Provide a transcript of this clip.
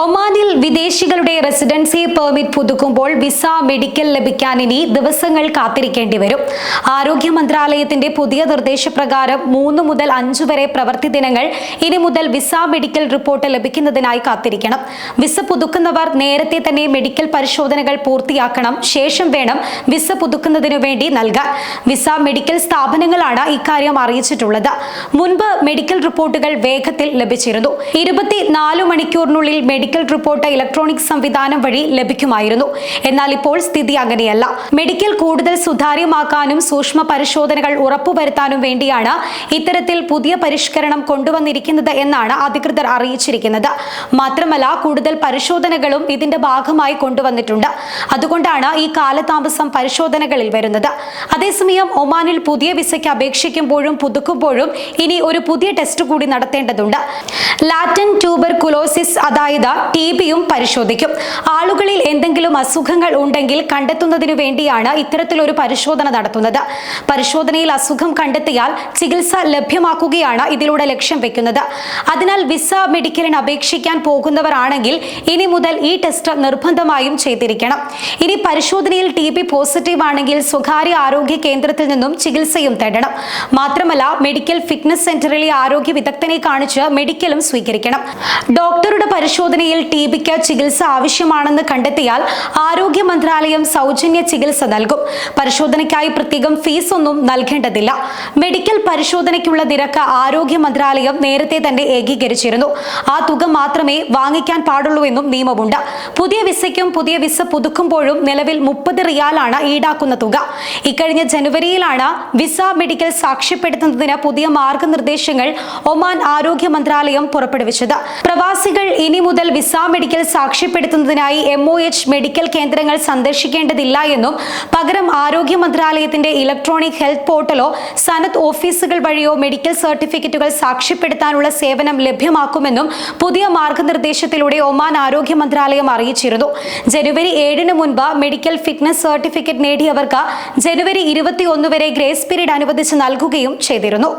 ഒമാനിൽ വിദേശികളുടെ residency permit പുതുക്കുമ്പോൾ visa medical ലഭിക്കാൻ ഇനി ദിവസങ്ങൾ കാത്തിരിക്കേണ്ടി വരും. ആരോഗ്യ മന്ത്രാലയത്തിന്റെ പുതിയ നിർദ്ദേശപ്രകാരം 3 മുതൽ 5 വരെ പ്രവൃത്തി ദിനങ്ങൾ ഇനി മുതൽ വിസ മെഡിക്കൽ റിപ്പോർട്ട് ലഭിക്കുന്നതിനായി കാത്തിരിക്കണം. വിസ പുതുക്കുന്നവർ നേരത്തെ തന്നെ മെഡിക്കൽ പരിശോധനകൾ പൂർത്തിയാക്കണം. ശേഷം വേണം വിസ പുതുക്കുന്നതിനു വേണ്ടി നൽകാൻ. വിസ മെഡിക്കൽ സ്ഥാപനങ്ങളാണ് ഇക്കാര്യം അറിയിച്ചിട്ടുള്ളത്. മുൻപ് മെഡിക്കൽ റിപ്പോർട്ടുകൾ വേഗത്തിൽ ലഭിച്ചിരുന്നു. 24 മണിക്കൂറിനുള്ളിൽ മെഡിക്കൽ റിപ്പോർട്ട് ഇലക്ട്രോണിക് സംവിധാനം വഴി ലഭിക്കുമായിരുന്നു. എന്നാൽ ഇപ്പോൾ സ്ഥിതി അങ്ങനെയല്ല. മെഡിക്കൽ കൂടുതൽ സുതാര്യമാക്കാനും സൂക്ഷ്മ പരിശോധനകൾ ഉറപ്പുവരുത്താനും വേണ്ടിയാണ് ഇത്തരത്തിൽ പുതിയ പരിഷ്കരണം കൊണ്ടുവന്നിരിക്കുന്നത് എന്നാണ് അധികൃതർ അറിയിച്ചിരിക്കുന്നത്. മാത്രമല്ല, കൂടുതൽ പരിശോധനകളും ഇതിന്റെ ഭാഗമായി കൊണ്ടുവന്നിട്ടുണ്ട്. അതുകൊണ്ടാണ് ഈ കാലതാമസം പരിശോധനകളിൽ വരുന്നത്. അതേസമയം ഒമാനിൽ പുതിയ വിസയ്ക്ക് അപേക്ഷിക്കുമ്പോഴും പുതുക്കുമ്പോഴും ഇനി ഒരു പുതിയ ടെസ്റ്റ് കൂടി നടത്തേണ്ടതുണ്ട്. ലാറ്റൻ ട്യൂബർകുലോസിസ് അതായത് TBയും പരിശോധിക്കും. ആളുകളിൽ എന്തെങ്കിലും അസുഖങ്ങൾ ഉണ്ടെങ്കിൽ കണ്ടെത്തുന്നതിനു വേണ്ടിയാണ് ഇത്തരത്തിലൊരു പരിശോധന നടത്തുന്നത്. പരിശോധനയിൽ അസുഖം കണ്ടെത്തിയാൽ ചികിത്സ ലഭ്യമാക്കുകയാണ് ഇതിലൂടെ ലക്ഷ്യം വെക്കുന്നത്. അതിനാൽ വിസ മെഡിക്കലിന് അപേക്ഷിക്കാൻ പോകുന്നവരാണെങ്കിൽ ഇനി മുതൽ ഈ ടെസ്റ്റ് നിർബന്ധമായും ചെയ്തിരിക്കണം. ഇനി പരിശോധനയിൽ TB പോസിറ്റീവ് ആണെങ്കിൽ സ്വകാര്യ ആരോഗ്യ കേന്ദ്രത്തിൽ നിന്നും ചികിത്സയും തേടണം. മാത്രമല്ല, മെഡിക്കൽ ഫിറ്റ്നസ് സെന്ററിലെ ആരോഗ്യ വിദഗ്ധനെ കാണിച്ച് മെഡിക്കലും സ്വീകരിക്കണം. ഡോക്ടറുടെ പരിശോധനയിൽ TBക്ക് ചികിത്സ ആവശ്യമാണെന്ന് കണ്ടെത്തിയാൽ ആരോഗ്യ മന്ത്രാലയം സൗജന്യ ചികിത്സ നൽകും. പരിശോധനയ്ക്കായി പ്രത്യേകം ഫീസ് ഒന്നും നൽകേണ്ടതില്ല. മെഡിക്കൽ പരിശോധനയ്ക്കുള്ള നിരക്ക് ആരോഗ്യ മന്ത്രാലയം നേരത്തെ തന്നെ ഏകീകരിച്ചിരുന്നു. ആ തുക മാത്രമേ വാങ്ങിക്കാൻ പാടുള്ളൂ എന്നും നിയമമുണ്ട്. പുതിയ വിസയ്ക്കും പുതിയ വിസ പുതുക്കുമ്പോഴും നിലവിൽ 30 റിയാലാണ് ഈടാക്കുന്ന തുക. ഇക്കഴിഞ്ഞ ജനുവരിയിലാണ് വിസ മെഡിക്കൽ സാക്ഷ്യപ്പെടുത്തുന്നതിന് പുതിയ മാർഗനിർദ്ദേശങ്ങൾ ഒമാൻ ആരോഗ്യ മന്ത്രാലയം പുറപ്പെടുവിച്ചത്. പ്രവാസികൾ ഇനി മുതൽ വിസ മെഡിക്കൽ സാക്ഷ്യപ്പെടുത്തുന്നതിനായി MOH മെഡിക്കൽ കേന്ദ്രങ്ങൾ സന്ദർശിക്കേണ്ടതില്ല എന്നും പകരം ആരോഗ്യ മന്ത്രാലയത്തിന്റെ ഇലക്ട്രോണിക് ഹെൽത്ത് പോർട്ടലോ സനത് ഓഫീസുകൾ വഴിയോ മെഡിക്കൽ സർട്ടിഫിക്കറ്റുകൾ സാക്ഷ്യപ്പെടുത്താനുള്ള സേവനം ലഭ്യമാക്കുമെന്നും പുതിയ മാർഗനിർദ്ദേശത്തിലൂടെ ഒമാൻ ആരോഗ്യ മന്ത്രാലയം അറിയിച്ചിരുന്നു. ജനുവരി 7 മുൻപ് മെഡിക്കൽ ഫിറ്റ്നസ് സർട്ടിഫിക്കറ്റ് നേടിയവർക്ക് ജനുവരി 21 വരെ ഗ്രേസ് പീരീഡ് അനുവദിച്ച് നൽകുകയും ചെയ്തിരുന്നു.